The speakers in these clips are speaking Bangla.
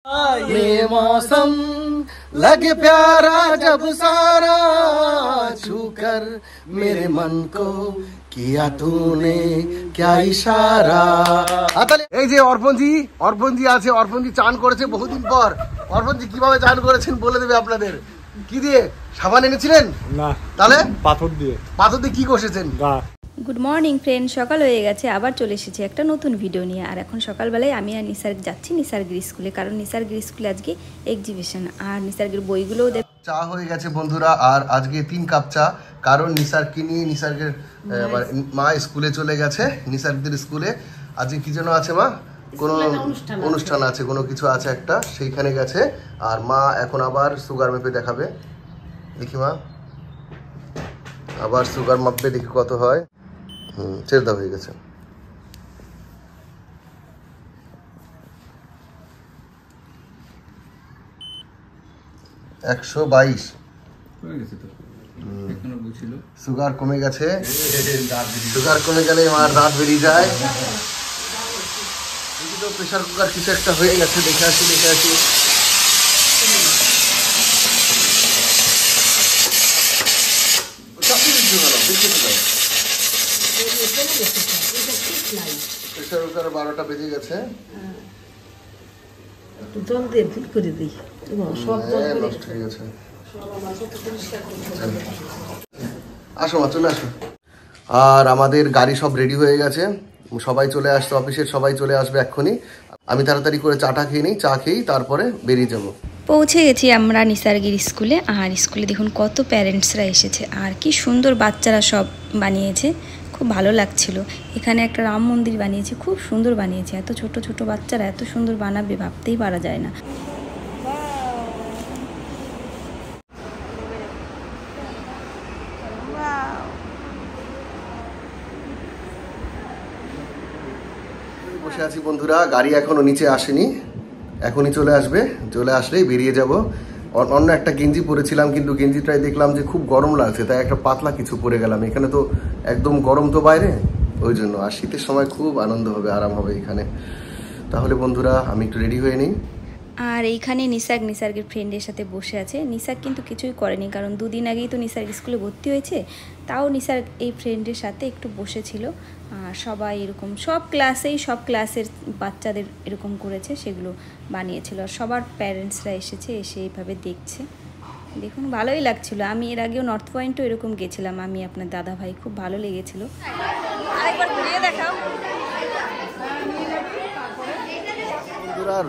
ये मौसम लगे प्यारा जब सारा छूकर मेरे मन को किया तूने क्या इशारा। এই যে অর্পণজি আছে, অর্পণজি চান করেছে বহুদিন পর। অর্পণজি কিভাবে চান করেছেন বলে দেবে আপনাদের। কি দিয়ে? সাবান এনেছিলেন? না, তাহলে পাথর দিয়ে কি কষেছেন? গুড মর্নিং ফ্রেন্ড, সকাল হয়ে গেছে, আবার চলে এসেছি একটা নতুন ভিডিও নিয়ে। আর এখন সকালবেলায় আমি আর নিসার যাচ্ছি নিসার্গের স্কুলে, কারণ নিসার্গের স্কুলে আজকে এক্সিবিশন আর নিসার্গের বইগুলোও চা হয়ে গেছে বন্ধুরা। আর আজকে 3 কাপ চা, কারণ নিসার্গকে নিয়ে নিসার্গের মা স্কুলে চলে গেছে। নিসার্গদের স্কুলে আজকে কি যেন আছে মা, কোনো অনুষ্ঠান আছে, কোনো কিছু আছে একটা, সেইখানে গেছে। আর মা এখন আবার সুগার মেপে দেখাবে। দেখি মা, আবার সুগার মাপবে, দেখি কত হয়। ছেড়ে দেওয়া হয়ে গেছে। সুগার কমে গেছে। সুগার কমে গেলে আমার দাঁত বেরিয়ে যায়। প্রেশার কুকার কিছু একটা হয়ে গেছে, দেখে আসি। প্রেশার কুকার 12টা বেজে গেছে। জল দিয়ে ফিল করে দিই, সব জল নষ্ট হয়ে গেছে। আসো মা, চলে আসো। আর আমাদের গাড়ি সব রেডি হয়ে গেছে, সবাই চলে আসছে, অফিসের সবাই চলে আসবে এক্ষুনি। আমি তাড়াতাড়ি করে চাটা খেয়ে নিই, চা খেয়েই তারপরে বেরিয়ে যাব। পৌঁছে গেছি আমরা নিসার্গের স্কুলে। আর স্কুলে দেখুন কত প্যারেন্টসরা এসেছে, আর কি সুন্দর বাচ্চারা সব বানিয়েছে, খুব ভালো লাগছিল। এখানে একটা রাম মন্দির বানিয়েছে, খুব সুন্দর বানিয়েছে। এত ছোট ছোট বাচ্চারা এত সুন্দর বানাবে ভাবতেই পারা যায় না। বসে আছি বন্ধুরা, গাড়ি এখনো নিচে আসেনি, এখনই চলে আসবে। চলে আসলেই বেরিয়ে যাব। অন্য একটা গেঞ্জি পরেছিলাম, কিন্তু গেঞ্জিটাই দেখলাম যে খুব গরম লাগছে, তাই একটা পাতলা কিছু পরে গেলাম। এখানে তো একদম গরম তো বাইরে, ওই জন্য। আর শীতের সময় খুব আনন্দ হবে, আরাম হবে এখানে। তাহলে বন্ধুরা আমি একটু রেডি হয়ে নিই। আর এইখানে নিসার্গের ফ্রেন্ডের সাথে বসে আছে। নিসার্গ কিন্তু কিছুই করেনি, কারণ 2 দিন আগেই তো নিসার্গ স্কুলে ভর্তি হয়েছে। তাও নিসার্গ এই ফ্রেন্ডের সাথে একটু বসেছিল। আর সবাই এরকম সব ক্লাসের বাচ্চাদের এরকম করেছে, সেগুলো বানিয়েছিল। আর সবার প্যারেন্টসরা এসে এইভাবে দেখছে। দেখুন ভালোই লাগছিল। আমি এর আগেও নর্থ পয়েন্টও এরকম গেছিলাম, আমি আপনার দাদা ভাই, খুব ভালো লেগেছিল। আরেকবার ঘুরিয়ে দেখাও।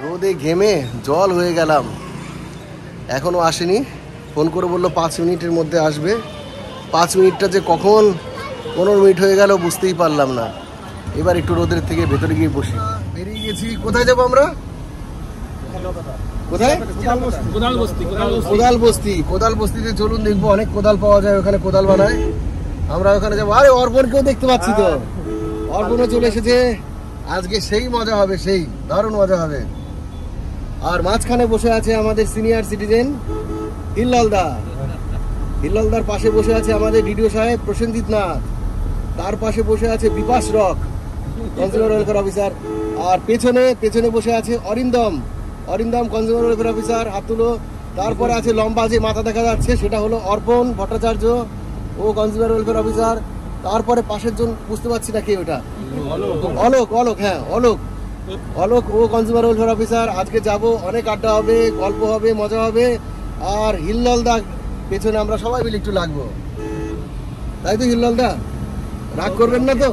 রোদে ঘেমে জল হয়ে গেলাম, এখনো আসেনি। ফোন করে বললো 5 মিনিটের মধ্যে আসবে। 5 মিনিটটা যে কখন 15 মিনিট হয়ে গেল বুঝতেই পারলাম না। এবার একটু রোদের থেকে ভেতরে গিয়ে বসি। বেরিয়ে গেছি। কোথায় যাবো আমরা? কোথায়? কোদাল বস্তিতে চলুন, দেখবো অনেক কোদাল পাওয়া যায় ওখানে, কোদাল বানায়। আমরা ওখানে যাবো। আরে অর্পণকেও দেখতে পাচ্ছি তো, অর্পণও চলে এসেছে। আজকে সেই মজা হবে, সেই দারুণ মজা হবে। আর মাঝখানে বসে আছে আমাদের সিনিয়র সিটিজেন হিল্লালদার পাশে বসে আছে আমাদের ডিডিও সাহেব প্রসেনজিৎ নাথ। তার পাশে বসে আছে Vipas rock, consumer welfare officer. আর পেছনে বসে আছে অরিন্দম কনজিউমার ওয়েলফেয়ার অফিসার, হাত তুলো। তারপরে আছে লম্বা যে মাথা দেখা যাচ্ছে, সেটা হলো অর্পণ ভট্টাচার্য, ও কনজিউমার ওয়েলফেয়ার অফিসার। তারপরে পাশের জন বুঝতে পারছি না কে ওটা, অলোক, হ্যাঁ অলোক, ও কনজিউমার ওয়েলফেয়ার অফিসার। আজকে যাব, অনেক আড্ডা হবে, গল্প হবে, মজা হবে। আর হিল্লালদা পেছনে, আমরা সবাই মিলে একটু লাগবো, তাই তো? হিল্লালদা রাগ করবেন না তো?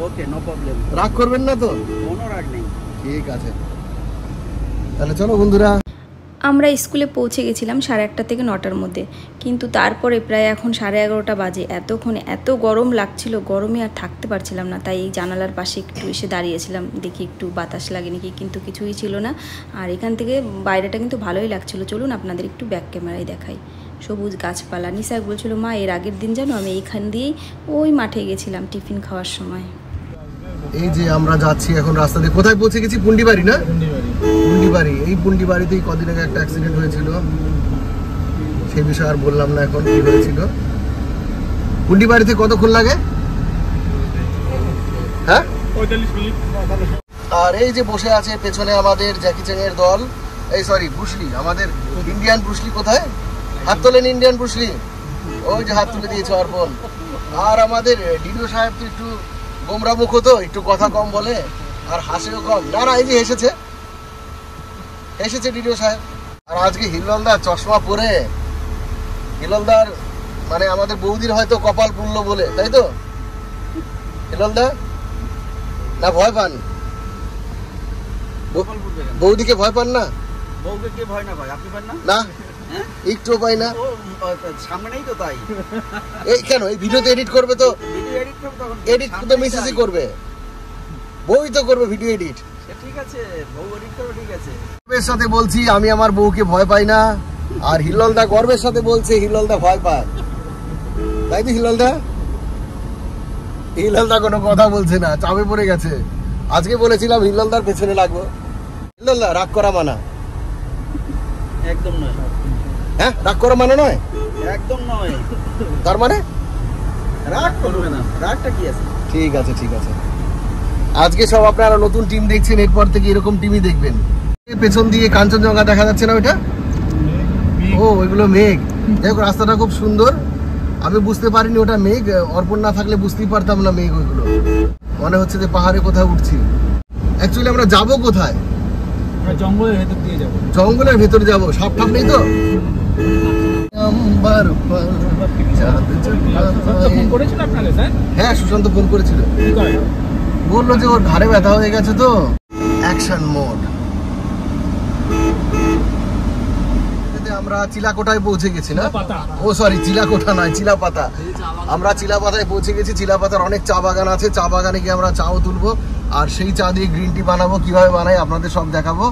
ওকে, নো প্রবলেম। রাগ করবেন না তো? কোনো রাগ নেই। ঠিক আছে, তাহলে চলো বন্ধুরা। আমরা স্কুলে পৌঁছে গেছিলাম 1:30 থেকে 9টার মধ্যে, কিন্তু তারপরে প্রায় এখন 11:30 বাজে। এতক্ষণে এত গরম লাগছিল, গরমে আর থাকতে পারছিলাম না। তাই এই জানালার পাশে একটু এসে দাঁড়িয়েছিলাম, দেখি একটু বাতাস লাগে নাকি, কিন্তু কিছুই ছিল না। আর এখান থেকে বাইরেটা কিন্তু ভালোই লাগছিল। চলুন আপনাদের একটু ব্যাক ক্যামেরায় দেখাই। সবুজ গাছপালা। নিসার বলছিল, মা এর আগের দিন জানো আমি এইখান দিয়েই ওই মাঠে গেছিলাম টিফিন খাওয়ার সময়। এই যে আমরা যাচ্ছি এখন রাস্তাতে, কোথায় পৌঁছে গেছি? পুন্ডিবাড়ি না? পুন্ডিবাড়ি। এই পুন্ডিবাড়িতেই কদিন আগে একটা অ্যাক্সিডেন্ট হয়েছিল, সেই বিষয়ে আর বললাম না এখন কি হয়েছিল। পুন্ডিবাড়িতে কতক্ষণ লাগে? হ্যাঁ, 45 মিনিট। আর এই যে বসে আছে পেছনে আমাদের জ্যাকি চ্যাং এর দল, এই সরি ব্রুসলি, আমাদের ইন্ডিয়ান ব্রুসলি কোথায়? হাত তোলেন ইন্ডিয়ান ব্রুসলি, ওই যে হাত তুলে দিয়েছে অর্পণ। আর আমাদের ডিডিও সাহেব তো একটু গোমরা মুখ, তো একটু কথা কম বলে আর হাসেও কম। না না, এই যে এসেছে ডিডিও সাহেব। আর আজকে হিল্ললদার চশমা পরে, হিল্ললদার মানে আমাদের বৌদির হয়তো কপাল পুড়লো বলে, তাই তো হিল্ললদা? না ভয় পান? বৌদিকে ভয় পান না? বউকে কে ভয় না ভাই, আপনি পান না? না, একটু পাই না। সামনেই তো তাই। এই কেন, এই ভিডিও তো এডিট করবে, তো ভিডিও এডিট করব, তখন এডিট তো মিসেসই করবে, বউই তো করবে ভিডিও এডিট। ঠিক আছে, বউ এডিট করবে, ঠিক আছে। গর্বের সাথে বলছি আমি আমার বউকে ভয় পাই না, আর হিল্ললদা গর্বের সাথে বলছে হিল্ললদা ভয় পায়, তাই তো হিল্ললদা? হিল্ললদা কোনো কথা বলছে না, চাপে পড়ে গেছে। আজকে বলেছিলাম হিল্ললদার পেছনে লাগবো। হিল্ললদা রাগ করা মানা? একদম নয়। হ্যাঁ, রাগ করা মানা নয়, একদম নয়। তার মানে রাগ করবে না, রাগটা কি আছে? ঠিক আছে ঠিক আছে। আজকে সব আপনারা নতুন টিম দেখছেন, এরপর থেকে এরকম টিমই দেখবেন। পেছন দিয়ে কাঞ্চনজঙ্ঘা দেখা যাচ্ছে না ওইটা? ও ওইগুলো মেঘ। দেখো রাস্তাটা খুব সুন্দর, আমি বুঝতে পারিনি ওটা মেঘ, অর্পণ না থাকলে বুঝতেই পারতাম না মেঘ ওইগুলো। মনে হচ্ছে যে পাহাড়ে কোথাও উঠছি। অ্যাকচুয়ালি আমরা যাবো কোথায়? জঙ্গলের ভেতর দিয়ে যাবো। জঙ্গলের ভেতরে যাবো, সাপ ঠাপ নেই তো? হ্যাঁ, সুশান্ত ফোন করেছিল, বললো যে ওর ঘাড়ে ব্যথা হয়ে গেছে, তো অ্যাকশন মোড। আমরা চিলাকোটায় পৌঁছে গেছি না? ও সরি, চিলাকোটা নয়, চিলাপাতা। আমরা চিলাপাতায় পৌঁছে গেছি। চিলাপাতার অনেক চা বাগান আছে, চা বাগানে গিয়ে আমরা চাও তুলবো, আর সেই চা দিয়ে গ্রিন টি বানাবো। কিভাবে বানাই আপনাদের সব দেখাবো।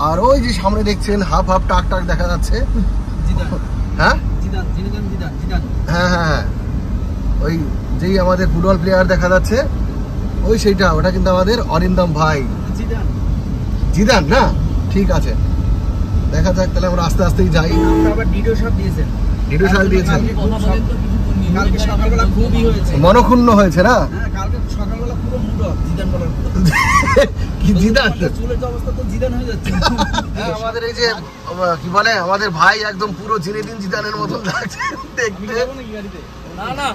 আর ওই যে সামনে দেখছেন হাফ হাফ টাক টাক দেখা যাচ্ছে। হ্যাঁ হ্যাঁ হ্যাঁ, ওই যেই আমাদের ফুটবল প্লেয়ার দেখা যাচ্ছে, ওই সেইটা, ওটা কিন্তু আমাদের অরিন্দম ভাই। জিদান না? ঠিক আছে, দেখা যাক। তাহলে আমরা আস্তে আস্তেই যাই। ভিডিও সব দিয়েছেন, ভিডিও সাল দিয়েছেন, কালকে সকালবেলা খুবই হয়েছে, মনক্ষুণ্ণ হয়েছে না? হ্যাঁ কালকে সকালবেলা পুরো মুড অফ জিদান বলার পর। কি জিদান? চুলের যে অবস্থা তো জিদান হয়ে যাচ্ছে। হ্যাঁ, আমাদের এই যে কি বলে, আমাদের ভাই একদম পুরো জিনেদিন জিদানের মতন লাগছে দেখতে। না না,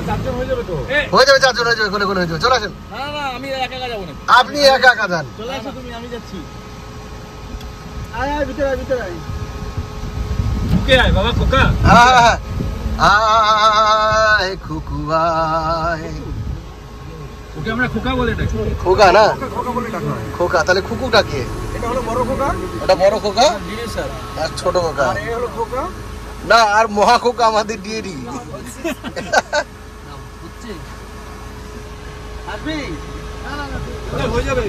চারজন হয়ে যাবে তো। হয়ে যাবে, চারজন হয়ে যাবে, কোলে কোলে হয়ে যাবে। চলে আসেন। না না, আমি একা একা যাবো না। আপনি একা একা যান। চলে আসো তুমি, আমি যাচ্ছি। আয় আয়, ভিতরে আয়, ভিতরে আয়। ঢুকে আয় বাবা, খোকা। আয় খুকু আয়। ওকে আমরা খোকা বলে ডাকি। খোকা না? খোকা বলে ডাকা হয়। খোকা, তাহলে খুকুটা কে? এটা হলো বড় খোকা, ওটা বড় খোকা, ডিডি স্যার। আর ছোট খোকা? আর এই হলো খোকা। না, আর মহা খোকা আমাদের ডিএডি। আসবি? হয়ে যাবে।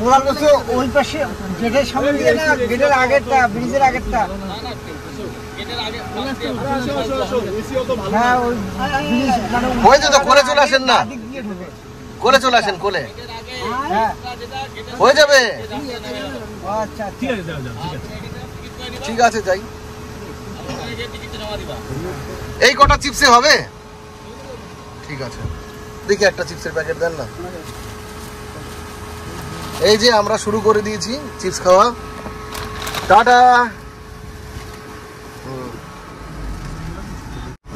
ওরা বলছে ওই পাশে গেটের সামনে দিয়ে না, গেটের আগেরটা, ব্রিজের আগেরটা। হ্যাঁ, ওই ব্রিজ মানে হয়ে যেত, কোলে চলে আসেন না? দিক দিয়ে ঢোকে। কোলে চলে আসেন, কোলে হ্যাঁ, হয়ে যাবে। ও আচ্ছা, ঠিক আছে, যাও যাও, ঠিক আছে। ঠিক আছে, যাই। এই কটা চিপসে হবে? ঠিক আছে, দেখি একটা চিপসের প্যাকেট দেন না। এই যে আমরা শুরু করে দিয়েছি চিপস খাওয়া। টাটা।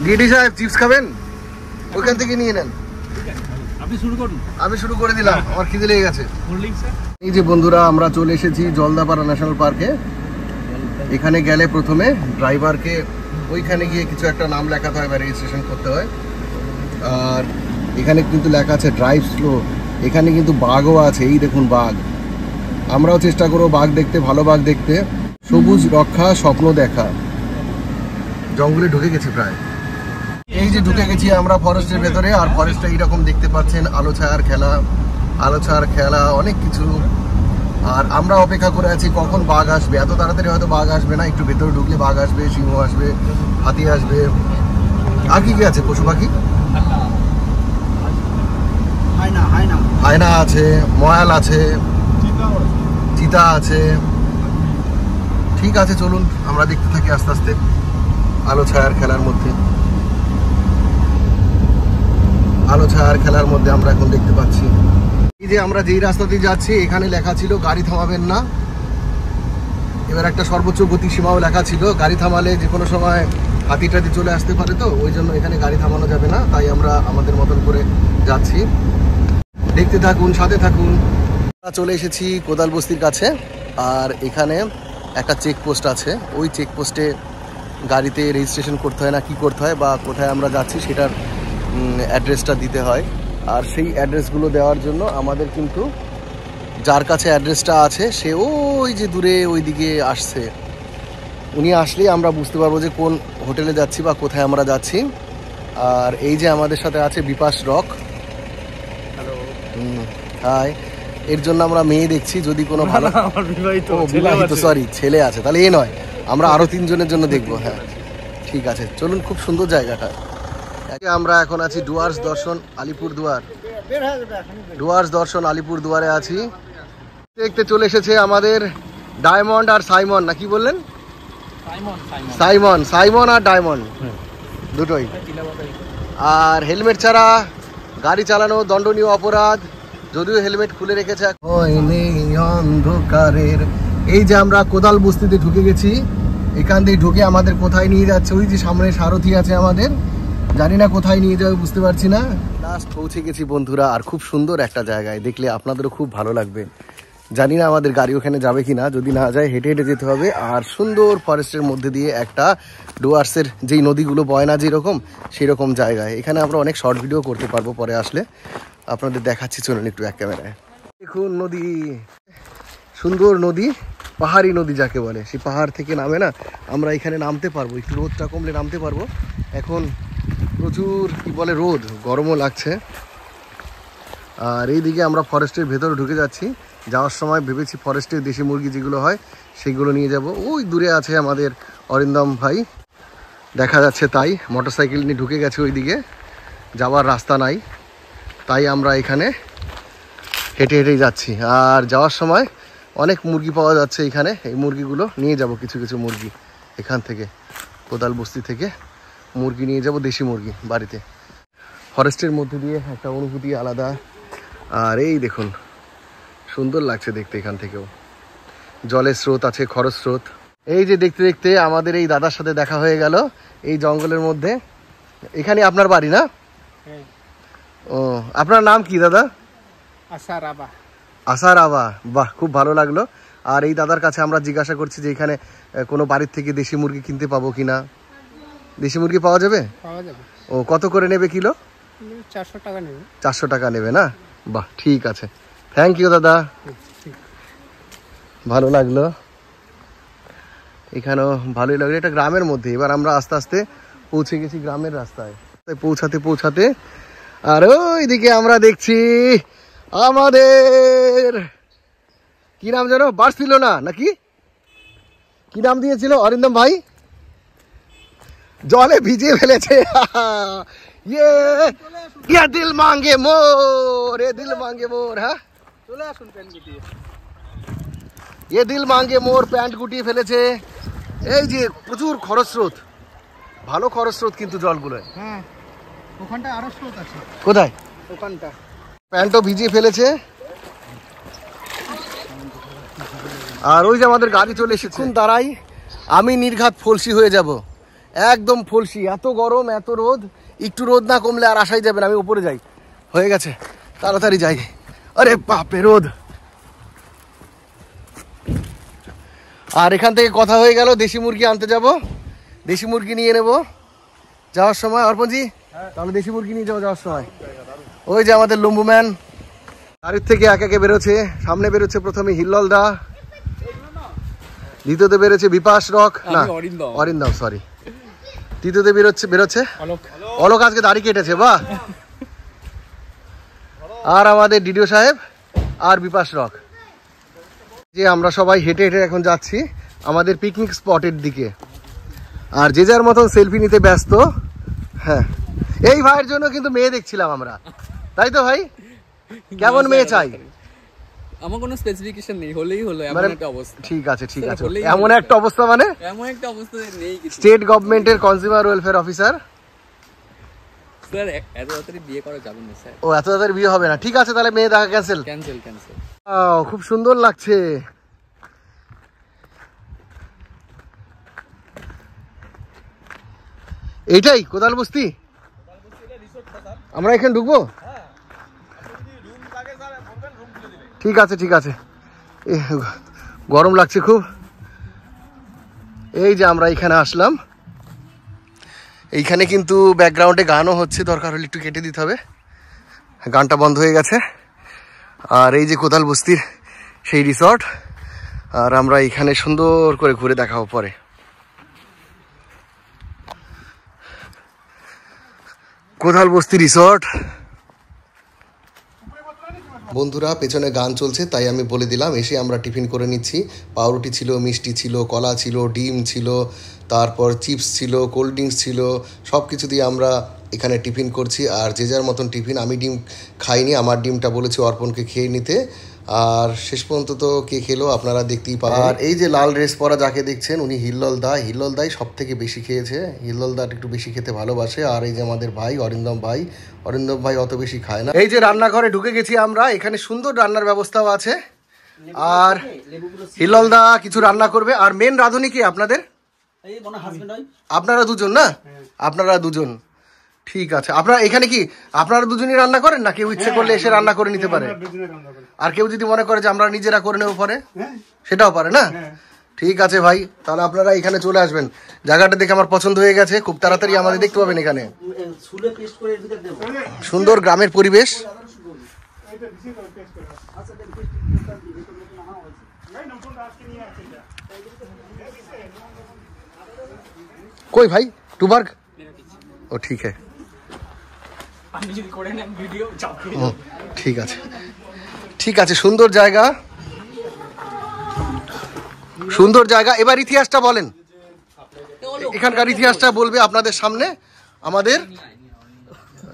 ডিডি সাহেব চিপস খাবেন? ওইখান থেকে নিয়ে নেন। আপনি শুরু করুন। আমি শুরু করে দিলাম, আমার খিদে লেগে গেছে। Cold drinks sir. এই যে বন্ধুরা, আমরা চলে এসেছি জলদাপাড়া ন্যাশনাল পার্কে। এখানে গেলে প্রথমে ড্রাইভারকে ওইখানে গিয়ে কিছু একটা নাম লেখাতে হয় বা রেজিস্ট্রেশন করতে হয়। আর এখানে কিন্তু লেখা আছে ড্রাইভ স্লো। এখানে কিন্তু বাঘও আছে, এই দেখুন বাঘ। আমরাও চেষ্টা করবো বাঘ দেখতে, ভালো বাঘ দেখতে। সবুজ রক্ষা, স্বপ্ন দেখা। জঙ্গলে ঢুকে গেছি প্রায়। এই যে ঢুকে গেছি আমরা ফরেস্টের ভেতরে। আর ফরেস্টটা এইরকম দেখতে পাচ্ছেন, আলো ছায়ার খেলা, আলো ছায়ার খেলা, অনেক কিছু। আর আমরা অপেক্ষা করে আছি কখন বাঘ আসবে। এত তাড়াতাড়ি হয়তো বাঘ আসবে না, একটু ভেতরে ঢুকলে বাঘ আসবে, সিংহ আসবে, হাতি আসবে। আর কি কি আছে পশু পাখি? হায়না আছে, ময়াল আছে, চিতা আছে। ঠিক আছে, চলুন আমরা দেখতে থাকি আস্তে আস্তে আলো ছায়ার খেলার মধ্যে। আলো ছায়ার খেলার মধ্যে আমরা এখন দেখতে পাচ্ছি এই যে আমরা যেই রাস্তা দিয়ে যাচ্ছি, এখানে লেখা ছিল গাড়ি থামাবেন না। এবার একটা সর্বোচ্চ গতি সীমাও লেখা ছিল, গাড়ি থামালে যে কোনো সময় হাতি টাতি চলে আসতে পারে, তো ওই জন্য এখানে গাড়ি থামানো যাবে না, তাই আমরা আমাদের মতন করে যাচ্ছি। দেখতে থাকুন, সাথে থাকুন। চলে এসেছি কোদাল বস্তির কাছে, আর এখানে একটা চেকপোস্ট আছে। ওই চেকপোস্টে গাড়িতে রেজিস্ট্রেশন করতে হয় না কি করতে হয় বা কোথায় আমরা যাচ্ছি সেটার অ্যাড্রেসটা দিতে হয়। আর সেই অ্যাড্রেসগুলো দেওয়ার জন্য আমাদের কিন্তু যার কাছে অ্যাড্রেসটা আছে সে ওই যে দূরে ওই দিকে আসছে, উনি আসলেই আমরা বুঝতে পারবো যে কোন হোটেলে যাচ্ছি বা কোথায় আমরা যাচ্ছি। আর এই যে আমাদের সাথে আছে বিপাশ রক। হাই। এর জন্য আমরা মেয়ে দেখছি, যদি কোনো ভালো বিবাহিত সরি ছেলে আছে, তাহলে এ নয়, আমরা আরো 3 জনের জন্য দেখবো। হ্যাঁ ঠিক আছে, চলুন, খুব সুন্দর জায়গাটা। আমরা এখন আছি ডুয়ার্স দর্শন আলিপুরদুয়ার। ডুয়ার্স দর্শন আলিপুরদুয়ারে আছি। দেখতে চলে এসেছে আমাদের ডায়মন্ড আর সাইমন, না কি বললেন? সাইমন, সাইমন আর ডায়মন্ড দুটোই। আর হেলমেট ছাড়া গাড়ি চালানো দণ্ডনীয় অপরাধ, যদিও হেলমেট খুলে রেখেছে। অন্ধকারের এই যে আমরা কোদাল বস্তিতে ঢুকে গেছি, এখান থেকে ঢুকে আমাদের কোথায় নিয়ে যাচ্ছে, ওই যে সামনে সারথি আছে আমাদের, জানি না কোথায় নিয়ে যাবে, বুঝতে পারছি না। লাস্ট পৌঁছে গেছি বন্ধুরা, আর খুব সুন্দর একটা জায়গায়, দেখলে আপনাদেরও খুব ভালো লাগবে। জানি না আমাদের গাড়ি ওখানে যাবে কিনা, যদি না যায় হেঁটে হেঁটে যেতে হবে। আর সুন্দর ফরেস্টের মধ্যে দিয়ে একটা ডুয়ার্সের যেই নদীগুলো বয় না যেরকম, সেরকম জায়গায়। এখানে আমরা অনেক শর্ট ভিডিও করতে পারবো পরে আসলে, আপনাদের দেখাচ্ছি, চলুন একটু এক ক্যামেরায়। দেখুন নদী, সুন্দর নদী, পাহাড়ি নদী যাকে বলে, সেই পাহাড় থেকে নামে না, আমরা এখানে নামতে পারবো, একটু রোদটা কমলে নামতে পারবো। এখন প্রচুর কি বলে রোদ, গরমও লাগছে। আর এইদিকে আমরা ফরেস্টের ভেতরে ঢুকে যাচ্ছি। যাওয়ার সময় ভেবেছি ফরেস্টের দেশি মুরগি যেগুলো হয় সেগুলো নিয়ে যাব। ওই দূরে আছে আমাদের অরিন্দম ভাই, দেখা যাচ্ছে, তাই মোটরসাইকেল নিয়ে ঢুকে গেছে ওইদিকে, যাওয়ার রাস্তা নাই, তাই আমরা এখানে হেঁটে হেঁটেই যাচ্ছি। আর যাওয়ার সময় অনেক মুরগি পাওয়া যাচ্ছে এখানে, এই মুরগিগুলো নিয়ে যাব, কিছু কিছু মুরগি এখান থেকে, কোদাল বস্তি থেকে মুরগি নিয়ে যাব, দেশি মুরগি বাড়িতে। ফরেস্টের মধ্যে দিয়ে একটা অনুভূতি আলাদা। আর এই দেখুন, সুন্দর লাগছে দেখতে, এখান থেকেও জলের স্রোত আছে, খরচ স্রোত। এই যে দেখতে দেখতে আমাদের এই দাদার সাথে দেখা হয়ে গেল এই জঙ্গলের মধ্যে। এখানে আপনার বাড়ি না? ও, আপনার নাম কি দাদা? আসার আবা। বাহ, খুব ভালো লাগলো। আর এই দাদার কাছে আমরা জিজ্ঞাসা করছি যে এখানে কোনো বাড়ির থেকে দেশি মুরগি কিনতে পাবো কিনা। দেশি মুরগি পাওয়া যাবে? ও, কত করে নেবে কিলো? 400 টাকা নেবে। 400 টাকা নেবে না? বাহ, ঠিক আছে, থ্যাংক ইউ দাদা, ভালো লাগলো। এখানেও ভালোই লাগলো, এটা গ্রামের মধ্যে। এবার আমরা আস্তে আস্তে পৌঁছে গেছি গ্রামের রাস্তায়, পৌঁছাতে পৌঁছাতে। আর ওইদিকে আমরা দেখছি আমাদের কি নাম যেন, বার্সিলোনা নাকি কি নাম দিয়েছিল অরিন্দম ভাই, জলে ভিজিয়ে ফেলেছে। ইয়ে দিল মাঙ্গে মোর, এ দিল মাঙ্গে মোর। হ্যাঁ, চলে আসুন প্যান্ট গুটিয়ে। এ দিল মাঙ্গে মোর, প্যান্ট গুটিয়ে ফেলেছে। এই যে প্রচুর খরস্রোত, ভালো খরস্রোত কিন্তু জলগুলো। হ্যাঁ, ওখানটা আরো স্রোত আছে। কোথায়? ওখানটা প্যান্টও ভিজিয়ে ফেলেছে। আর ওই যে আমাদের গাড়ি চলে এসেছে, দাঁড়াই, আমি নির্ঘাত ফলসি হয়ে যাব, একদম ফলসি। এত গরম, এত রোদ, একটু রোদ না কমলে আর আসাই যাবে না। আমি উপরে যাই, হয়ে গেছে, তাড়াতাড়ি যাই। আরে বাপরে রোদ। আর এখান থেকে কথা হয়ে গেল, দেশি মুরগি আনতে যাব, দেশি মুরগি নিয়ে নেব যাওয়ার সময়। অর্পণজি, তাহলে দেশি মুরগি নিয়ে যাবো যাওয়ার সময়। ওই যে আমাদের লম্বু ম্যান গাড়ির থেকে একে একে বেরোচ্ছে। সামনে বেরোচ্ছে প্রথমে হিল্লল দা, দ্বিতীয়তে বেরোচ্ছে বিপাশ রক, না অরিন্দম সরি, তৃতীয়তে বেরোচ্ছে অলোক। আজকে দাড়ি কেটেছে, বাহ। আর আমাদের ডিডিও সাহেব আর বিপাশ রক। যে আমরা সবাই হেঁটে হেঁটে এখন যাচ্ছি আমাদের পিকনিক স্পটের দিকে। আর যে যার মতন সেলফি নিতে ব্যস্ত। হ্যাঁ, এই ভাইয়ের জন্য কিন্তু মেয়ে দেখছিলাম আমরা, তাই তো ভাই? কেমন মেয়ে চাই? আমার কোনো স্পেসিফিকেশন নেই, হলেই হলো, এমন একটা অবস্থা। ঠিক আছে, ঠিক আছে, এমন একটা অবস্থা মানে এমন একটা অবস্থা নেই কিছু। স্টেট গভর্নমেন্টের কনজিউমার ওয়েলফেয়ার অফিসার। স্যার এত তাড়াতাড়ি বিয়ে করা যাবে না স্যার। ও, এত তাড়াতাড়ি বিয়ে হবে না? ঠিক আছে, তাহলে মেয়ে দেখা ক্যান্সেল। Cancel cancel. খুব সুন্দর লাগছে। এইটাই কোদাল বস্তি? আমরা এখানে ঢুকবো? ঠিক আছে ঠিক আছে। গরম লাগছে খুব। এই যে আমরা এখানে আসলাম, এইখানে কিন্তু ব্যাকগ্রাউন্ডে গানও হচ্ছে, দরকার হলে একটু কেটে দিতে হবে, গানটা বন্ধ হয়ে গেছে। আর এই যে কোদাল বস্তির সেই রিসর্ট, আর আমরা এখানে সুন্দর করে ঘুরে দেখাবো পরে। কোদাল বস্তি রিসর্ট। বন্ধুরা পেছনে গান চলছে তাই আমি বলে দিলাম, এসে আমরা টিফিন করে নিচ্ছি। পাউরুটি ছিল, মিষ্টি ছিল, কলা ছিল, ডিম ছিল, তারপর চিপস ছিল, কোল্ড ড্রিঙ্কস ছিল, সব কিছু দিয়ে আমরা এখানে টিফিন করছি। আর যে যার মতন টিফিন, আমি ডিম খাইনি, আমার ডিমটা বলেছি অর্পণকে খেয়ে নিতে। আর শেষ পর্যন্ত তো কে খেলো আপনারা দেখতেই পাবেন। আর এই যে লাল ড্রেস পরা যাকে দেখছেন উনি হিল্লোল দাই সব থেকে বেশি খেয়েছে। হিল্লোল দা একটু বেশি খেতে ভালোবাসে। আর এই যে আমাদের ভাই অরিন্দম ভাই অত বেশি খায় না। এই যে রান্নাঘরে ঢুকে গেছি আমরা, এখানে সুন্দর রান্নার ব্যবস্থাও আছে। আর হিল্লোল দা কিছু রান্না করবে। আর মেন রাঁধুনি কি আপনাদের? আপনারা দুজন না? আপনারা দুজন, ঠিক আছে। আপনারা এখানে কি আপনারা দুজনই রান্না করেন না কেউ ইচ্ছে করলে এসে রান্না করে নিতে পারে? আর কেউ যদি মনে করে যে আমরা নিজেরা করে নেবো পরে, সেটাও পারে না? ঠিক আছে ভাই, তাহলে আপনারা এখানে চলে আসবেন। জায়গাটা দেখে আমার পছন্দ হয়ে গেছে, খুব তাড়াতাড়ি আমাদের দেখতে পাবেন এখানে। সুন্দর গ্রামের পরিবেশ। কই ভাই টুবার্গ? ও ঠিক আছে, ঠিক আছে ঠিক আছে। সুন্দর জায়গা, সুন্দর জায়গা। এবার ইতিহাসটা বলেন, এখানকার ইতিহাসটা বলবে আপনাদের সামনে আমাদের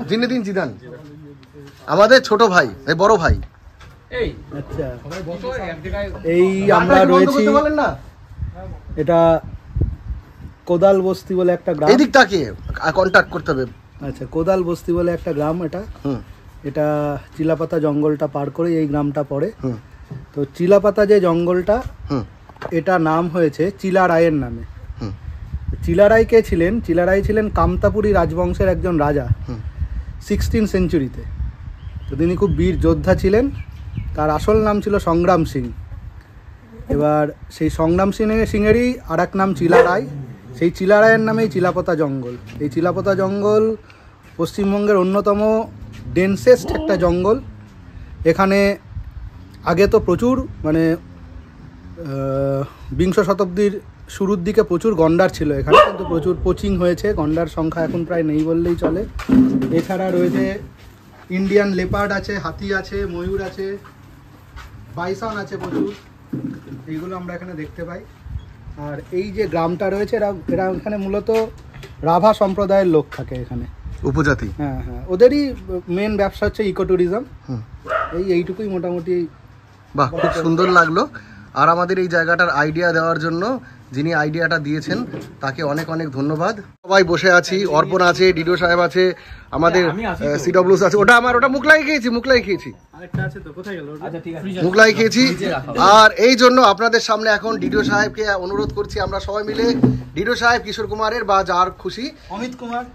জিনেদিন জিদান, আমাদের ছোট ভাই, বড় ভাই। এই আমরা রয়েছি, এটা কোদাল বস্তি বলে একটা গ্রাম। এদিক তাকিয়ে কন্টাক্ট করতে হবে। আচ্ছা, কোদাল বস্তি বলে একটা গ্রাম এটা। এটা চিলাপাতা জঙ্গলটা পার করে এই গ্রামটা পড়ে। তো চিলাপাতা যে জঙ্গলটা, এটা নাম হয়েছে চিলারায়ের নামে। চিলারাই কে ছিলেন? চিলারাই ছিলেন কামতাপুরী রাজবংশের একজন রাজা 16th সেঞ্চুরিতে। তো তিনি খুব বীর যোদ্ধা ছিলেন। তার আসল নাম ছিল সংগ্রাম সিং। এবার সেই সংগ্রাম সিংয়েরই আর এক নাম চিলারাই। সেই চিলারায়ের নামেই চিলাপাতা জঙ্গল। এই চিলাপাতা জঙ্গল পশ্চিমবঙ্গের অন্যতম ডেন্সেস্ট একটা জঙ্গল। এখানে আগে তো প্রচুর মানে বিংশ শতাব্দীর শুরুর দিকে প্রচুর গন্ডার ছিল এখানে, কিন্তু প্রচুর পোচিং হয়েছে, গন্ডার সংখ্যা এখন প্রায় নেই বললেই চলে। এছাড়া রয়েছে ইন্ডিয়ান লেপার্ড আছে, হাতি আছে, ময়ূর আছে, বাইসন আছে প্রচুর, এইগুলো আমরা এখানে দেখতে পাই। আর এই যে গ্রামটা রয়েছে, এরা এখানে মূলত রাভা সম্প্রদায়ের লোক থাকে এখানে, উপজাতি। হ্যাঁ, ওদেরই মেন ব্যবসা হচ্ছে ইকো ট্যুরিজম। এইটুকুই মোটামুটি। বাহ, খুব সুন্দর লাগলো। আর আমাদের এই জায়গাটার আইডিয়া দেওয়ার জন্য যিনি আইডিয়াটা দিয়েছেন তাকে অনেক অনেক ধন্যবাদ। সবাই বসে আছি, অর্পণ আছে, ডিডিও সাহেব আছে, আমাদের সিডব্লিউস আছে। ওটা আমার, ওটা মুখলাই খেয়েছি। আর এই জন্য আপনাদের সামনে এখন ডিডিও সাহেবকে অনুরোধ করছি, আমরা সবাই মিলে ডিডিও সাহেব কিশোর কুমারের বা যার খুশি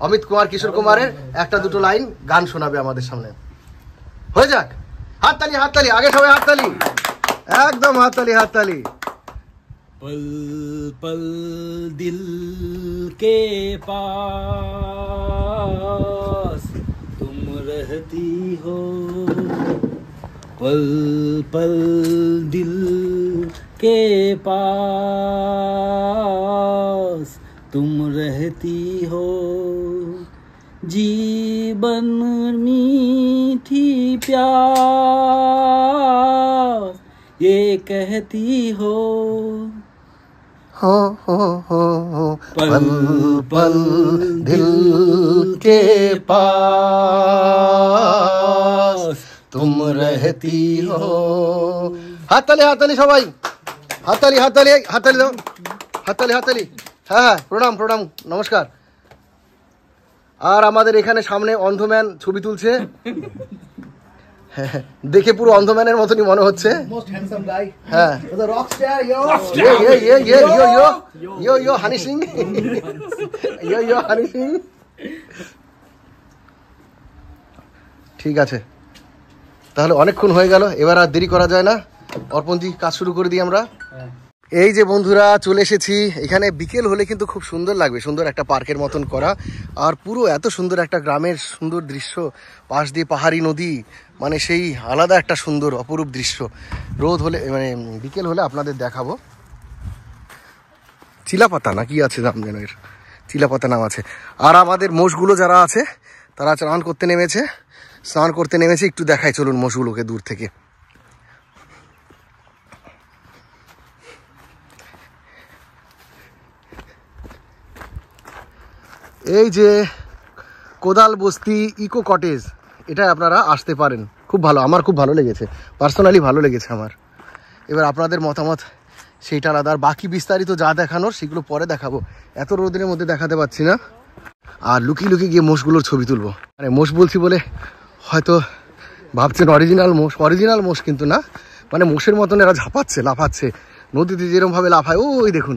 অমিত কুমার কিশোর কুমারের একটা দুটো লাইন গান শোনাবে আমাদের সামনে। হয়ে যাক, হাততালি হাততালি, আগে সবাই হাততালি, একদম হাততালি। पल पल दिल के पास तुम रहती हो, पल पल दिल के पास तुम रहती हो, जीवन मीठी प्यास ये कहती हो, हो पल पल दिल के पास तुम रहती हो। হাততালি হাততালি সবাই, হাততালি হাততালি হাততালি দাও, হাততালি হাততালি। হ্যাঁ, প্রণাম প্রণাম, নমস্কার। আর আমাদের এখানে সামনে অন্ধম্যান ছবি তুলছে। দেখে পুরো অন্ধম্যানের মতনই মনে হচ্ছে। মোস্ট হ্যান্ডসাম গাই। হ্যাঁ, দ্য রক স্টার, ইয়ো ইয়ো হানি সিং, ইয়ো হানি সিং। ঠিক আছে, তাহলে অনেকক্ষণ হয়ে গেল, এবার আর দেরি করা যায় না। অর্পণজি, কাজ শুরু করে দিই আমরা। এই যে বন্ধুরা চলে এসেছি এখানে। বিকেল হলে কিন্তু খুব সুন্দর লাগবে, সুন্দর একটা পার্কের মতন করা, আর পুরো এত সুন্দর একটা গ্রামের সুন্দর দৃশ্য, পাশ দিয়ে পাহাড়ি নদী, মানে সেই আলাদা একটা সুন্দর অপরূপ দৃশ্য। রোদ হলে মানে বিকেল হলে আপনাদের দেখাবো। চিলাপাতা না কি আছে নাম যেন, এর চিলাপাতা নাম আছে। আর আমাদের মোষগুলো যারা আছে তারা স্নান করতে নেমেছে, একটু দেখাই চলুন মোষগুলোকে দূর থেকে। এই যে কোদাল বস্তি ইকো কটেজ, এটা আপনারা আসতে পারেন, খুব ভালো, আমার খুব ভালো লেগেছে, পার্সোনালি ভালো লেগেছে আমার। এবার আপনাদের মতামত সেইটা আলাদা, আর বাকি বিস্তারিত যা দেখানোর সেগুলো পরে দেখাবো, এত রোদের মধ্যে দেখাতে পারছি না। আর লুকিয়ে লুকিয়ে গিয়ে মোষগুলোর ছবি তুলবো। মানে মোষ বলছি বলে হয়তো ভাবছেন অরিজিনাল মোষ কিন্তু না, মানে মোষের মতন এরা ঝাঁপাচ্ছে, লাফাচ্ছে, নদীতে যেরকমভাবে লাফায়, ওই দেখুন,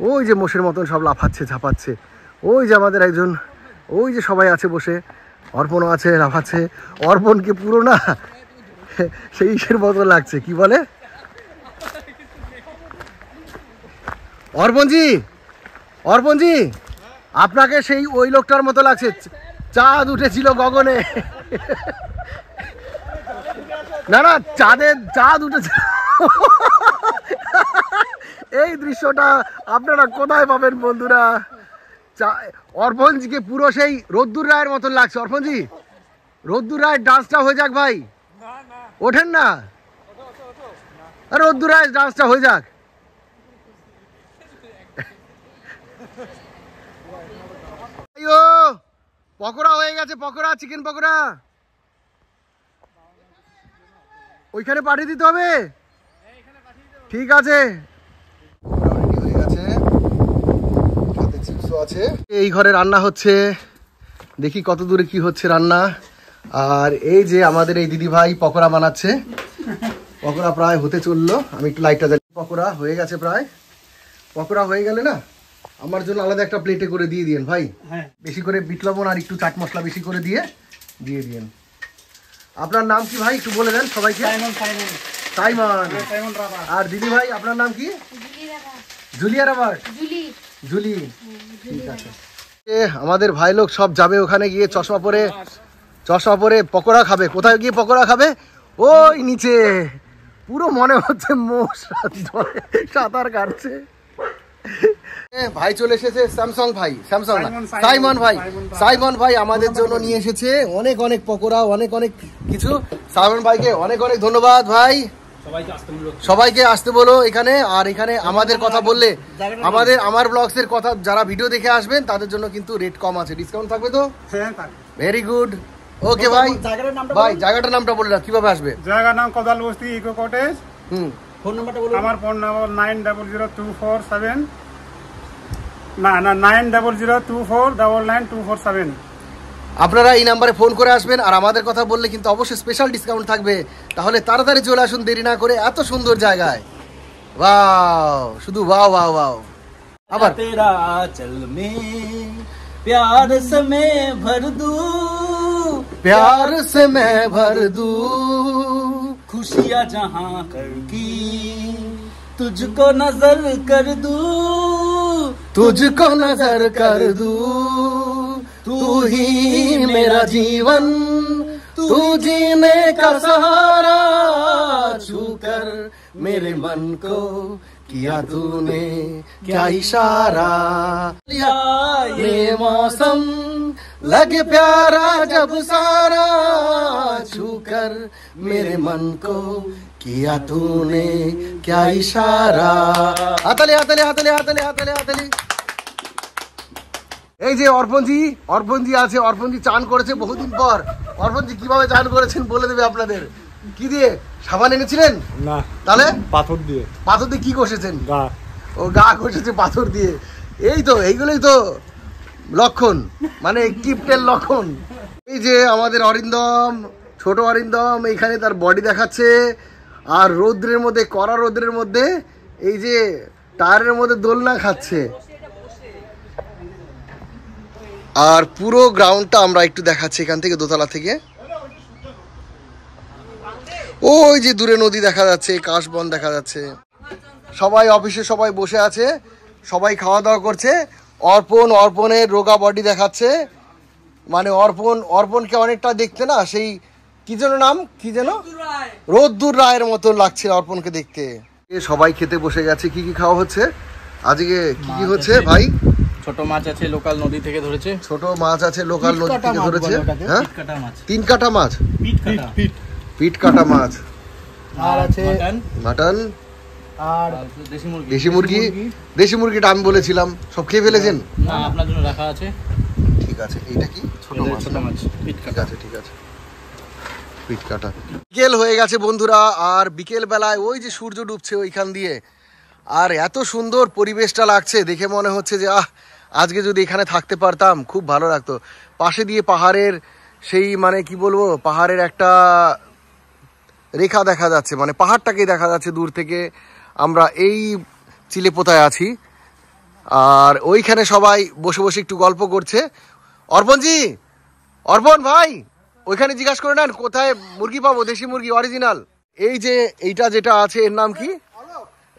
ওই যে মোষের মতন সব লাফাচ্ছে, ঝাঁপাচ্ছে। ওই যে আমাদের একজন, ওই যে সবাই আছে বসে, অর্পণও আছে, লাফাচ্ছে। অর্পণকে পুরো না সেই ইসের মতো লাগছে, কি বলে অর্পণজি, আপনাকে সেই ওই লোকটার মতো লাগছে, চাঁদ উঠেছিল গগনে। না চাঁদ উঠেছে। এই দৃশ্যটা আপনারা কোথায় পাবেন বন্ধুরা? অর্পণজিকে পুরো সেই রোদ্দুর রায়ের মতন লাগছে। অর্পণজি, রোদ্দুর রায়ের ডান্সটা হয়ে যাক ভাই, ওঠেন না, রোদ্দুর রায়ের ডান্সটা হয়ে যাক। পকোড়া হয়ে গেছে, পকোড়া, চিকেন পকোড়া ওইখানে পাঠিয়ে দিতে হবে। ঠিক আছে, আছে। এই ঘরে রান্না হচ্ছে, দেখি কত দূরে কি হচ্ছে রান্না। আর এই যে আমাদের এই দিদি ভাই পকোড়া বানাচ্ছে, পকোড়া প্রায় হতে চললো। আমি একটু লাইটটা জ্বালি। পকোড়া হয়ে গেছে প্রায়। পকোড়া হয়ে গেলে না আমার জন্য আলাদা একটা প্লেটে করে দিয়ে দিয়েন ভাই, বেশি করে বিট লবণ আর একটু চাট মশলা বেশি করে দিয়ে দিয়েন। আপনার নাম কি ভাই একটু বলে দেন সবাইকে। সাইমন। আর দিদি ভাই আপনার নাম কি? জুলিয়া রাবার্ট। জুলি, ঠিক আছে। আমাদের ভাই লোক সব যাবে ওখানে গিয়ে চশমা পরে পকোড়া খাবে। কোথায় গিয়ে পকোড়া খাবে? ওই নিচে, পুরো মনে হচ্ছে মোষ সাঁতার কাটছে। ভাই চলে এসেছে, সাইমন ভাই আমাদের জন্য নিয়ে এসেছে অনেক অনেক পকোড়া, অনেক অনেক কিছু। সাইমন ভাইকে অনেক অনেক ধন্যবাদ ভাই। সবাইকে আসতে বলো এখানে। আর এখানে আমাদের কথা বললে, আমার ব্লগস এর কথা যারা ভিডিও দেখে আসবেন তাদের জন্য কিন্তু রেট কম আছে, ডিসকাউন্ট থাকবে তো? ভেরি গুড, ওকে ভাই। জায়গাটার নামটা বলে দাও, কিভাবে আসবে? জায়গার নাম কোদাল বস্তি ইকো কটেজ। ফোন নাম্বারটা বলুন। আমার ফোন নাম্বার 900247। আপনারা এই নাম্বারে ফোন করে আসবেন, আর আমাদের কথা বললে কিন্তু অবশ্যই স্পেশাল ডিসকাউন্ট থাকবে। তাহলে তাড়াতাড়ি চলে আসুন, দেরি না করে এত সুন্দর জায়গায়। ওয়াও, শুধু ওয়াও ওয়াও ওয়াও। আবার तेरा आंचल में प्यार से मैं भर दूं खुशियाँ जहाँ कर की तुझको नजर कर दूं तू ही मेरा जीवन तू जीने का सहारा छूकर मेरे मन को किया तूने क्या इशारा ये मौसम लगे प्यारा जब सारा छूकर मेरे मन को किया तूने क्या इशारा। हाताली हाताली हाताली हाताली हाताली हाताली। এই যে অর্পণজি আছে, অর্পণজি চান করেছে বহুদিন পর। অর্পণজি কিভাবে চান করেছেন বলে দেবে আপনাদের। কি দিয়ে? সাবান এনেছিলেন না, তাহলে পাথর দিয়ে। পাথর দিয়ে কি কষেছেন? গা। ও গা কষেছে পাথর দিয়ে। এই তো, এইগুলোই তো লক্ষণ, মানে গিফটের লক্ষণ। এই যে আমাদের অরিন্দম ছোট অরিন্দম এইখানে তার বডি দেখাচ্ছে, আর রৌদ্রের মধ্যে, কড়া রৌদ্রের মধ্যে এই যে টায়ারের মধ্যে দোলনা খাচ্ছে। আর পুরো গ্রাউন্ডটা আমরা একটু দেখাচ্ছি এখান থেকে, দোতলা থেকে। ওই যে দূরে নদী দেখা যাচ্ছে, কাশবন দেখা যাচ্ছে। সবাই অফিসে সবাই বসে আছে, সবাই খাওয়া দাওয়া করছে। অর্পণের রোগা বডি দেখাচ্ছে, মানে অর্পণকে অনেকটা দেখতে না সেই কি যেন নাম, কি যেন রোদ্দুর রায়ের মতো লাগছে অর্পণকে দেখতে। সবাই খেতে বসে গেছে। কি কি খাওয়া হচ্ছে আজকে, কি কি হচ্ছে ভাই? ছোট মাছ আছে, লোকাল নদী থেকে ধরেছে। ছোট মাছ আছে, লোকাল নদী থেকে ধরেছে। হ্যাঁ, তিন কাটা মাছ, পিট কাটা মাছ, আর আছে মাটন, আর দেশি মুরগিটা আমি বলেছিলাম, সব খেয়ে ফেলেছেন? না, আপনার জন্য রাখা আছে। ঠিক আছে, এইটা কি ছোট মাছ? ছোট মাছ, পিট কাটা। ঠিক আছে, পিট কাটা। বিকেল হয়ে গেছে বন্ধুরা, আর বিকেল বেলায় ওই যে সূর্য ডুবছে ওইখান দিয়ে, আর এত সুন্দর পরিবেশটা লাগছে দেখে, মনে হচ্ছে যে আজকে যদি এখানে থাকতে পারতাম খুব ভালো লাগতো। পাশে দিয়ে পাহাড়ের সেই, মানে কি বলবো, পাহাড়ের একটা রেখা দেখা যাচ্ছে, মানে পাহাড়টাকেই দেখা যাচ্ছে দূর থেকে। আমরা এই চিলেপোতায় আছি, আর ওইখানে সবাই বসে বসে একটু গল্প করছে। অর্পণ ভাই, ওইখানে জিজ্ঞাসা করে নেন কোথায় মুরগি পাবো, দেশি মুরগি অরিজিনাল। এই যে এইটা যেটা আছে এর নাম কি?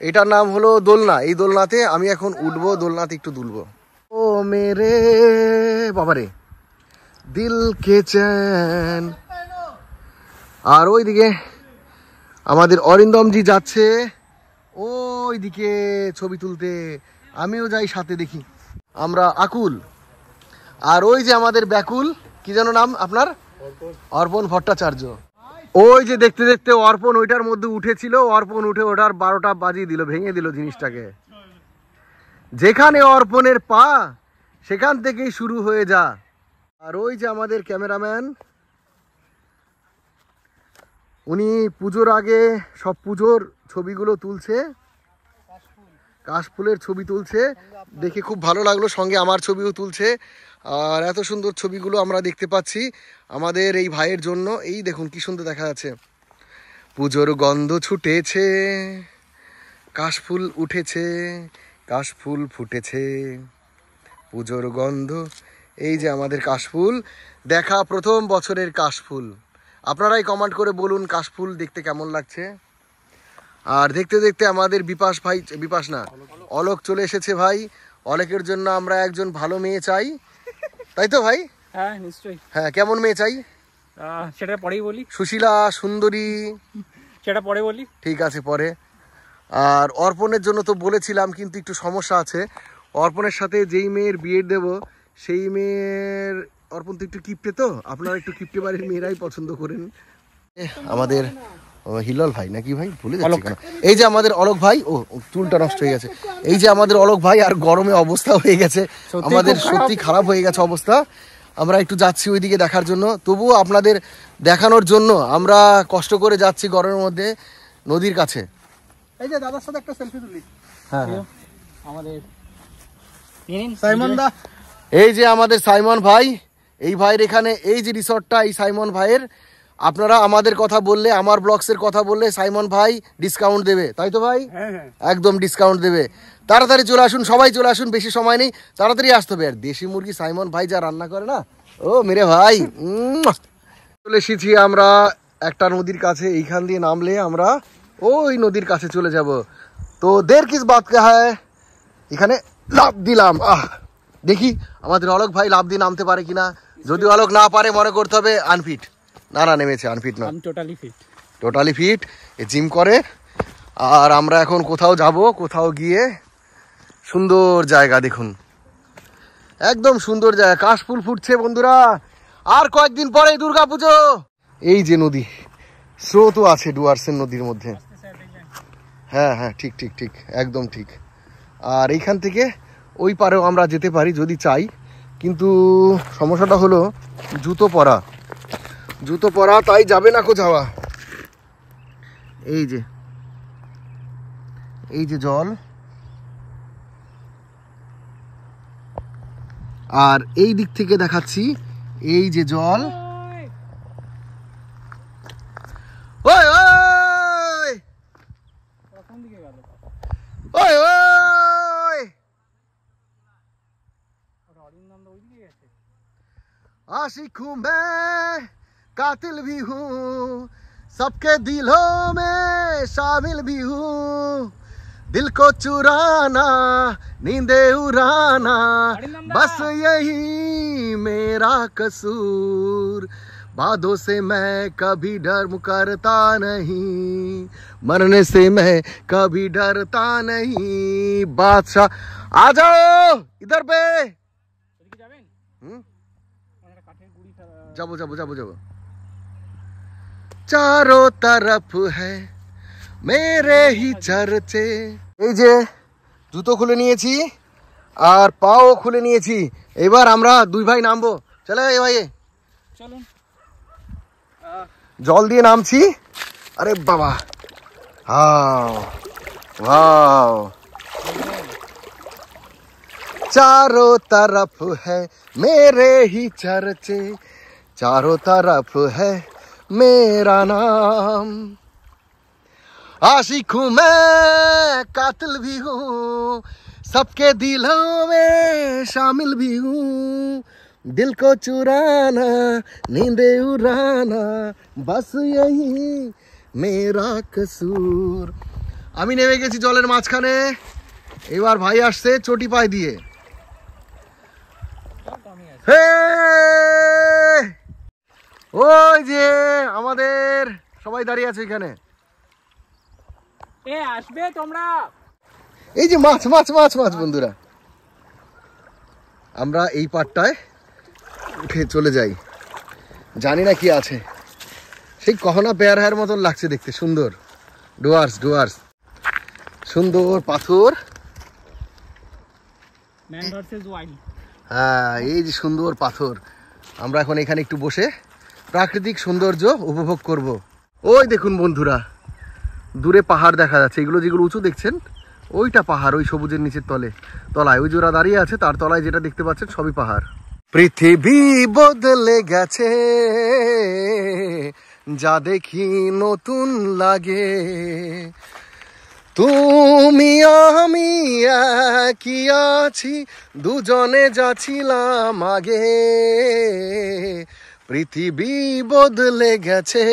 এটার নাম হলো দোলনা। এই দোলনাতে আমি এখন উঠবো, দোলনাতে একটু দুলবো। ও মেরে বাবারে দিল কে চ্যান। আর ওইদিকে আমাদের অরিন্দমজি যাচ্ছে ওইদিকে ছবি তুলতে, আমিও যাই সাথে, দেখি আমরা আকুল। আর ওই যে আমাদের ব্যাকুল, কি যেন নাম আপনার? অর্পণ ভট্টাচার্য। ওই যে দেখতে দেখতে অর্পণ ওইটার মধ্যে উঠেছিল, অর্পণ উঠে ওটার 12টা বাজিয়ে দিল, ভেঙে দিল জিনিসটাকে। যেখানে অর্পণের পা সেখান থেকেই শুরু হয়ে যা। আর ওই যে আমাদের ক্যামেরাম্যান, উনি পুজোর আগে সব পুজোর ছবিগুলো তুলছে, কাশফুলের ছবি তুলছে, দেখে খুব ভালো লাগলো। সঙ্গে আমার ছবিও তুলছে। আর এত সুন্দর ছবিগুলো আমরা দেখতে পাচ্ছি আমাদের এই ভাইয়ের জন্য। এই দেখুন কি সুন্দর দেখা যাচ্ছে, পুজোর গন্ধ ছুটেছে, কাশফুল উঠেছে, কাশফুল ফুটেছে, পুজোর গন্ধ। এই যে আমাদের কাশফুল, দেখা প্রথম বছরের কাশফুল। আপনারাই কমেন্ট করে বলুন কাশফুল দেখতে কেমন লাগছে। আর দেখতে দেখতে আমাদের বিপাস না, অলোক চলে এসেছে ভাই। অলোকের জন্য আমরা একজন ভালো মেয়ে চাই, তাই তো ভাই? হ্যাঁ, নিশ্চয়ই। হ্যাঁ, কেমন মেয়ে চাই সেটা পরেই বলি। সুশীলা, সুন্দরী, সেটা পরে বলি। ঠিক আছে, পরে। আর অর্পণের জন্য তো বলেছিলাম, কিন্তু একটু সমস্যা আছে। অর্পণের সাথে যেই মেয়ের বিয়ে দেব সেই মেয়ের, অর্পণ তো একটু কিপটে, তো আপনারা একটু কিপটে বাড়ির মেয়েরাই পছন্দ করেন। আমাদের হিলাল ভাই নাকি ভাই, ভুলে যাচ্ছি কেন। এই যে আমাদের অলোক ভাই, ও চুলটা নষ্ট হয়ে গেছে। এই যে আমাদের অলোক ভাই, আর গরমে অবস্থা হয়ে গেছে আমাদের, সত্যি খারাপ হয়ে গেছে অবস্থা। আমরা একটু যাচ্ছি ওইদিকে দেখার জন্য, তবুও আপনাদের দেখানোর জন্য আমরা কষ্ট করে যাচ্ছি গরমের মধ্যে নদীর কাছে। এই যে দাদার সাথে একটা সেলফি তুলি। হ্যাঁ, আমাদের সাইমন দা, এই যে আমাদের সাইমন ভাই, এই ভাইয়ের এখানে এই যে রিসর্টটা, এই সাইমন ভাইয়ের। আপনারা আমাদের কথা বললে, আমার ব্লগসের কথা বললে সাইমন ভাই ডিসকাউন্ট দেবে, তাই তো ভাই? একদম ডিসকাউন্ট দেবে। তাড়াতাড়ি চলে আসুন, সবাই চলে আসুন, বেশি সময় নেই, তাড়াতাড়ি আসতে হবে। আর দেশি মুরগি সাইমন ভাই যা রান্না করে না, ও মেরে ভাই। চলে এসেছি আমরা একটা নদীর কাছে, এইখান দিয়ে নামলে আমরা ওই নদীর কাছে চলে যাব। তো দের কিস বাত কা হ্যায়, এখানে লাফ দিলাম। দেখি আমাদের অলোক ভাই লাফ দিয়ে নামতে পারে কিনা। যদি অলোক না পারে, মনে করতে হবে আনফিট। না, নেমেছে, আনফিট না, টোটালি ফিট। জিম করে। আর আমরা এখন কোথাও যাব, কোথাও গিয়ে সুন্দর জায়গা দেখুন, একদম সুন্দর জায়গা, কাশফুল ফুটছে বন্ধুরা। আর কয়েকদিন পরে দুর্গাপুজো। এই যে নদী, স্রোতও আছে ডুয়ার্সের নদীর মধ্যে। হ্যাঁ হ্যাঁ, ঠিক ঠিক ঠিক, একদম ঠিক। আর এইখান থেকে ওই পারেও আমরা যেতে পারি যদি চাই, কিন্তু সমস্যাটা হলো জুতো পরা, তাই যাবে না কো যাওয়া। এই যে জল, আর এই দিক থেকে দেখাচ্ছি, এই যে জল, आशिक हूँ मैं कातिल भी हूँ सबके दिलों में शामिल भी हूँ दिल को चुराना नींदे उड़ाना बस यही मेरा कसूर बादों से मैं कभी डर करता नहीं मरने से मैं कभी डरता नहीं बादशाह आ जाओ इधर पे যাবো যাবো যাবো যাবো চারো তরফ है मेरे ही চর্চে এই যে জুতো খুলে নিয়েছি আর পাও খুলে নিয়েছি এবার আমরা দুই ভাই নামবো চলে এই ভাই চলুন জল দিয়ে নামছি আরে বাবা वाओ चारों तरफ है मेरे ही चर्चे चारों तरफ है मेरा नाम आशिक हूँ मैं कातिल भी हूँ सबके दिलों में शामिल भी हूँ दिल को चुराना नींदे उड़ाना बस यही मेरा कसूर আমি নেমে গেছি জলের মাঝখানে এবার ভাই আসছে চটি পায়ে দিয়ে ওই যে আমাদের সবাই দাঁড়িয়ে আছে এখানে এ আসবে তোমরা এই যে মাছ মাছ মাছ মাছ বন্ধুরা আমরা এই পাটটায় উঠে চলে যাই জানি না কি আছে সেই কহনা পেয়ারার মতন লাগছে দেখতে সুন্দর ডুয়ার্স ডুয়ার্স সুন্দর পাথর ম্যান ভার্সেস ওয়াইল্ড হ্যাঁ এই যে সুন্দর পাথর আমরা এখন এখানে একটু বসে প্রাকৃতিক সৌন্দর্য উপভোগ করব ওই দেখুন বন্ধুরা দূরে পাহাড় দেখা যাচ্ছে এগুলো যেগুলো উঁচু দেখছেন ওইটা পাহাড় ওই সবুজের নিচের তলায় ওই জোড়া দাঁড়িয়ে আছে তার তলায় যেটা দেখতে পাচ্ছেন সবই পাহাড় পৃথিবী বদলে গেছে যা দেখি নতুন লাগে তুমি আমি একই আছি দুজনে যাচ্ছিলাম আগে পৃথিবী বদলে গেছে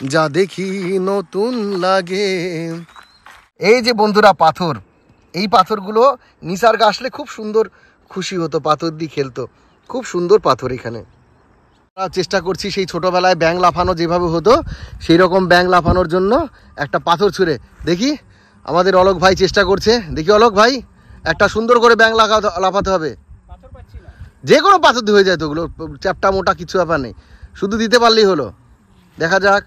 যা দেখি নতুন লাগে এই যে বন্ধুরা পাথর এই পাথরগুলো নিসর্গ আসলে খুব সুন্দর খুশি হতো পাথর দিয়ে খেলতো খুব সুন্দর পাথর এখানে চেষ্টা করছি সেই ছোটবেলায় ব্যাং লাফানো যেভাবে হতো সেই রকম ব্যাং লাফানোর জন্য একটা পাথর ছুঁড়ে দেখি আমাদের অলোক ভাই চেষ্টা করছে দেখি অলোক ভাই একটা সুন্দর করে ব্যাং লাফাতে হবে যে কোনো পাথর দিয়ে হয়ে যায় তো ওগুলো চ্যাপটা মোটা কিছু ব্যাপার নেই শুধু দিতে পারলেই হলো দেখা যাক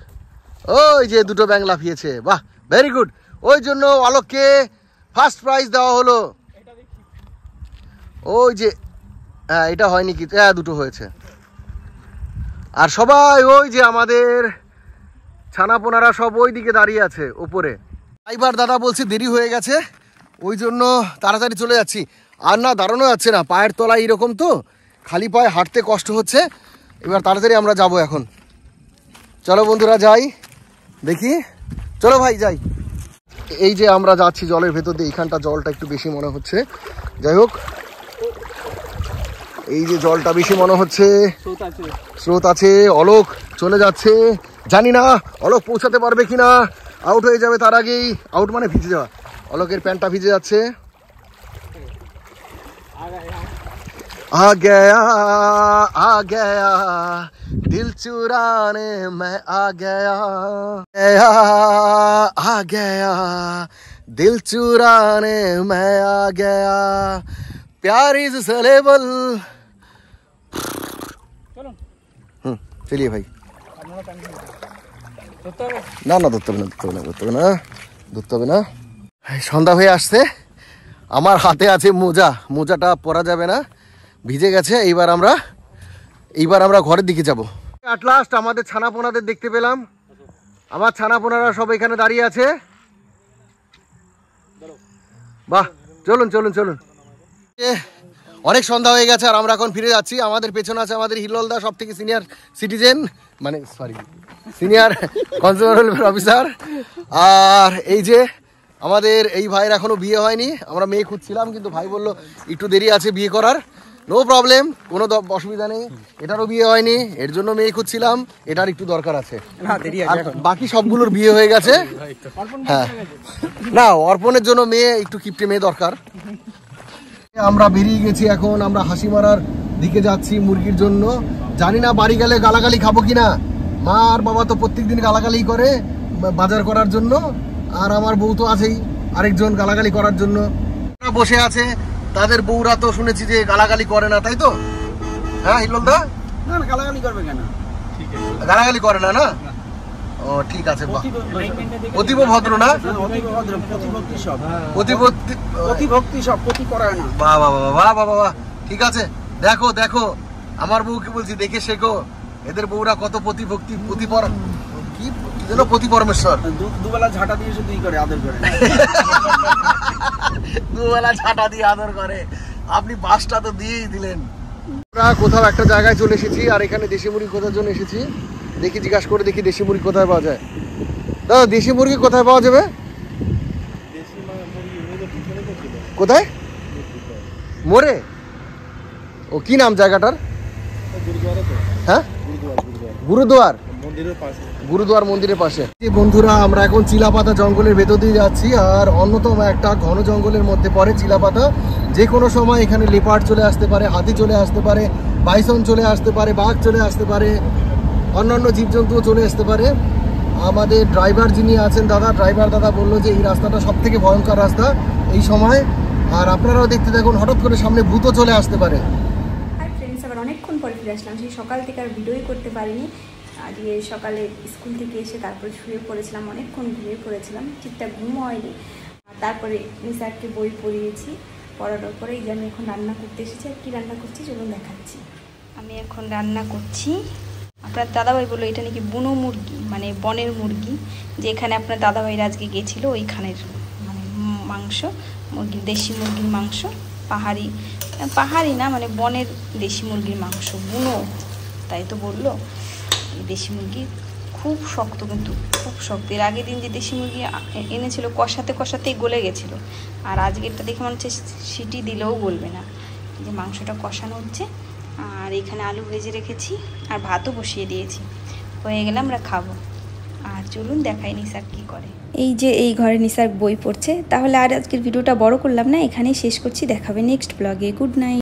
ওই যে দুটো ব্যাং লাফিয়েছে বাহ ভেরি গুড ওই জন্য অলোককে ফার্স্ট প্রাইজ দেওয়া হলো ওই যে হ্যাঁ এটা হয়নি কি হ্যাঁ দুটো হয়েছে আর সবাই ওই যে আমাদের ছানাপোনারা সব ওই দিকে দাঁড়িয়ে আছে উপরে ড্রাইভার দাদা বলছে দেরি হয়ে গেছে ওই জন্য তাড়াতাড়ি চলে যাচ্ছি আর না দাঁড়ানো যাচ্ছে না পায়ের তলায় এরকম তো খালি পায়ে হাঁটতে কষ্ট হচ্ছে এবার তাড়াতাড়ি আমরা যাব এখন চলো বন্ধুরা যাই দেখি চলো ভাই যাই এই যে আমরা যাচ্ছি জলের ভেতর দিয়ে এইখানটা জলটা একটু বেশি মনে হচ্ছে যাই হোক এই যে জলটা বেশি মনে হচ্ছে স্রোত আছে অলোক চলে যাচ্ছে জানি না অলোক পৌঁছাতে পারবে কিনা আউট হয়ে যাবে তার আগেই আউট মানে ভিজে যাওয়া অলোকের প্যান্টটা ভিজে যাচ্ছে आ गया दिल चुराने मैं आ गया आ गया दिल चुराने मैं आ गया प्यार इज सेलेबल चलिए भाई না না ধরতে হবে না ধরতে হবে না ধরতে হবে না ধরতে হবে না সন্ধ্যা হয়ে আসছে আমার হাতে আছে মোজা মোজাটা পরা যাবে না ভিজে গেছে এইবার আমরা ঘরের দিকে যাব অ্যাট লাস্ট আমাদের ছানাপোনাদের দেখতে পেলাম আমার ছানাপোনারা সব এখানে দাঁড়িয়ে আছে বাহ চলুন চলুন চলুন অনেক সন্ধ্যা হয়ে গেছে আর আমরা এখন ফিরে যাচ্ছি আমাদের পেছনে আছে আমাদের হিরলদা সব থেকে সিনিয়র সিটিজেন মানে sorry senior consumer welfare officer আর এই যে আমাদের এই ভাইয়ের এখনো বিয়ে হয়নি আমরা মেয়ে খুঁজছিলাম কিন্তু ভাই বললো একটু দেরি আছে বিয়ে করার নো প্রবলেম, কোনো অসুবিধা নেই। এটারও বিয়ে হয়নি, এর জন্য মেয়ে খুঁজছিলাম, এটার একটু দরকার আছে। আর বাকি সবগুলোর বিয়ে হয়ে গেছে। হ্যাঁ, না অর্পণের জন্য মেয়ে একটু কিপটে মেয়ে দরকার। আমরা বেরিয়ে গেছি, এখন আমরা হাসি মারার দিকে যাচ্ছি মুরগির জন্য। জানি না বাড়ি গেলে গালাগালি খাবো কিনা। মা আর বাবা তো প্রত্যেকদিন গালাগালি করে বাজার করার জন্য, আর আমার বউ তো আছেই আরেকজন গালাগালি করার জন্য। বসে আছে, তাদের বউরা তো শুনেছি যে গালাগালি করে না, তাই তো? হ্যাঁ হিলল দা, না না গালাগালি করবে কেন? গালাগালি করে না না? ও ঠিক আছে, অতীব ভদ্র না? প্রতিভক্তি সব, প্রতিভক্তি, প্রতিভক্তি সব, প্রতি করায় না। বাহ বাহ বাহ বাহ বাহ, ঠিক আছে। দেখো দেখো আমার বউকে বলছি, দেখে শেখো, এদের বউরা কত প্রতিভক্তি, কি যেন প্রতি পরমেশ্বর। দুবেলা ঝাঁটা দিয়ে শুধুই করে, আদর করে। দুবেলা ঝাঁটা দিয়ে আদর করে। আপনি বাসটা তো দিয়েই দিলেন। আমরা কোথাও একটা জায়গায় চলে এসেছি, আর এখানে দেশি মুরগি খোঁজার জন্য এসেছি। দেখি জিজ্ঞাসা করে দেখি দেশি মুরগি কোথায় পাওয়া যায়। দাদা দেশি মুরগি কোথায় পাওয়া যাবে? কোথায়? মোরে? ও কি নাম জায়গাটার? হ্যাঁ, গুরুদুয়ার, গুরুদুয়ার মন্দিরের পাশে। বন্ধুরা আমরা এখন চিলাপাতা জঙ্গলের ভেতর দিয়ে যাচ্ছি, আর অন্যতম একটা ঘন জঙ্গলের মধ্যে পড়ে চিলাপাতা। যে কোনো সময় এখানে লেপার্ড চলে আসতে পারে, হাতি চলে আসতে পারে, বাইসন চলে আসতে পারে, বাঘ চলে আসতে পারে, অন্যান্য জীবজন্তুও চলে আসতে পারে। আমাদের ড্রাইভার যিনি আছেন ড্রাইভার দাদা বললো যে এই রাস্তাটা সব থেকে ভয়ঙ্কর রাস্তা এই সময়। আর আপনারাও দেখতে দেখুন, হঠাৎ করে সামনে ভূতও চলে আসতে পারে। আর ফ্রেন্ডস, আবার অনেকক্ষণ পরে ফিরে আসলাম। সেই সকাল থেকে আর ভিডিওই করতে পারিনি। আজকে সকালে স্কুল থেকে এসে তারপরে শুয়ে পড়েছিলাম, অনেকক্ষণ ঘুমিয়ে পড়েছিলাম, ঠিকঠাক ঘুম হয়নি। আর তারপরে নিসারকে বই পড়িয়েছি, পড়ানোর পরে এই যে আমি এখন রান্না করতে এসেছি। আর কি রান্না করছি চলুন দেখাচ্ছি। আমি এখন রান্না করছি, আপনার দাদাভাই বললো এটা নাকি বুনো মুরগি, মানে বনের মুরগি, যেখানে আপনার দাদাভাইরা আজকে গেছিলো ওইখানের মানে মাংস, মুরগির দেশি মুরগির মাংস, পাহাড়ি না মানে বনের দেশি মুরগির মাংস, বুনো, তাই তো বললো। এই দেশি মুরগি খুব শক্ত, কিন্তু খুব শক্ত। এর আগের দিন যে দেশি মুরগি এনেছিল কষাতে কষাতেই গলে গেছিলো, আর আজকেরটা দেখে মনে হচ্ছে সিটি দিলেও গলবে না। যে মাংসটা কষানো হচ্ছে, আর এখানে আলু ভেজে রেখেছি, আর ভাতও বসিয়ে দিয়েছি, হয়ে গেলে আমরা খাবো। আর চলুন দেখাই নিসার কী করে। এই যে এই ঘরে নিসার বই পড়ছে। তাহলে আর আজকের ভিডিওটা বড় করলাম না, এখানেই শেষ করছি। দেখাবে নেক্সট ব্লগে। Good night.